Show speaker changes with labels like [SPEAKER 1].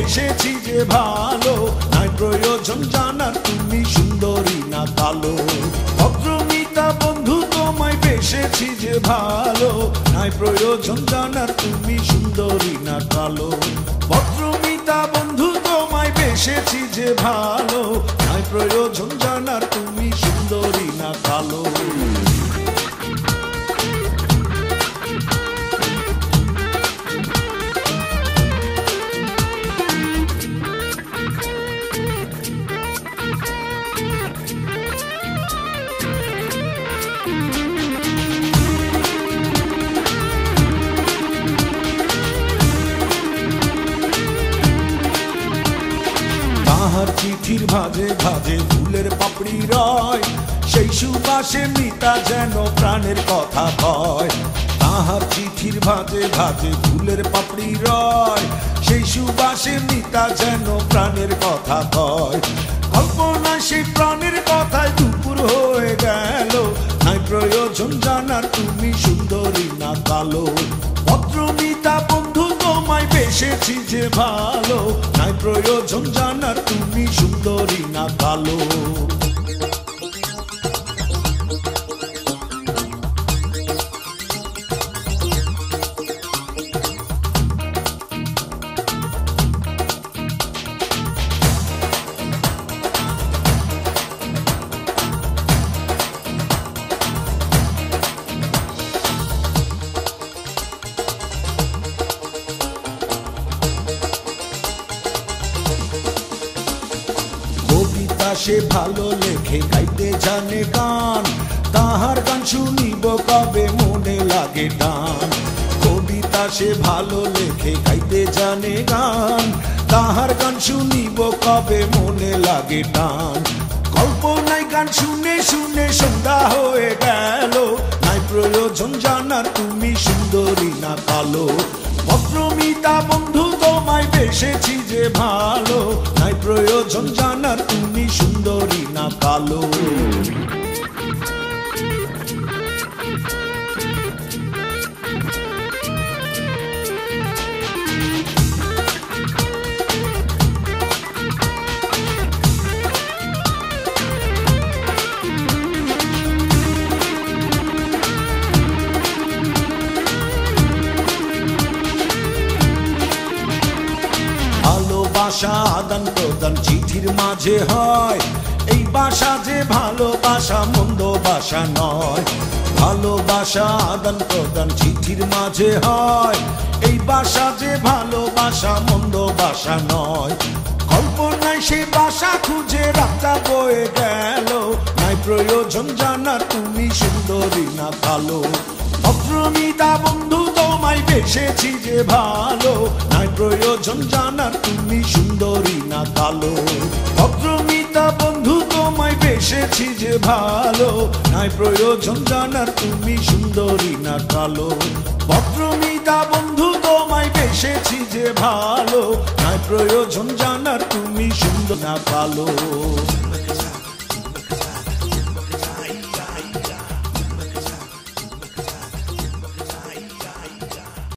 [SPEAKER 1] বেসেছি যে ভালো, নাই প্রয়োজন জানার তুমি সুন্দরী না কালো। ভদ্রমিতা বন্ধু তোমায় বেসেছি যে ভালো, নাই প্রয়োজন জানার তুমি সুন্দরী না কালো। ভদ্রমিতা বন্ধু তোমায় বেসেছি যে ভালো, নাই প্রয়োজন জানার তুমি সুন্দরী না কালো। তাহার চিঠির ভাজে ভাজে ফুলের পাপড়ি রয়, সেই সুবাসে মিতা যেন প্রাণের কথা কয়। তাহার চিঠির ভাজে ভাজে ফুলের পাপড়ি রয়, সেই সুবাসে মিতা যেন প্রাণের কথা কয়। কল্পনায় সেই প্রাণের কথায় দুপুর হয়ে গেল, নাই প্রয়োজন জানার তুমি সুন্দরী না কালো। ভদ্রমিতা বন্ধু তোমায় বেসেছি যে ভালো, নাই প্রয়োজন জানার তুমি সুন্দরী না কালো। সে ভালো লেখে গাইতে জানে গান, তাহার গান শুনিব কবে মনে লাগে টান। কবিতা সে ভালো লেখে গাইতে জানে গান, তাহার গান শুনিব কবে মনে লাগে টান। কল্পনায় গান শুনে শুনে সন্ধ্যা হয়ে গেল, নাই প্রয়োজন জানার তুমি সুন্দরী না কালো। ভদ্রমিতা বন্ধু তোমায় বেসেছি যে ভালো, নাই প্রয়োজন জানার তুমি সুন্দরী না কালো। ভালোবাসা আদান প্রদান চিঠির মাঝে হয়, এই বাসা যে ভালোবাসা মন্দ বাসা নয়। ভালোবাসা আদান প্রদান চিঠির মাঝে হয়, এই বাসা যে ভালোবাসা মন্দ বাসা নয়। কল্পনায় সে বাসা খুঁজে রাতটা বয়ে গেল, নাই প্রয়োজন জানার তুমি সুন্দরী না কালো। ভদ্রমিতা বন্ধু তোমায় বেসেছি যে ভালো, নাই প্রয়োজন জানার তুমি সুন্দরী না কালো। ভদ্রমিতা বন্ধু তোমায় বেসেছি যে ভালো, নাই প্রয়োজন জানার তুমি সুন্দরী না কালো। ভদ্রমিতা বন্ধু তোমায় বেসেছি যে ভালো, নাই প্রয়োজন জানার তুমি সুন্দর না কালো।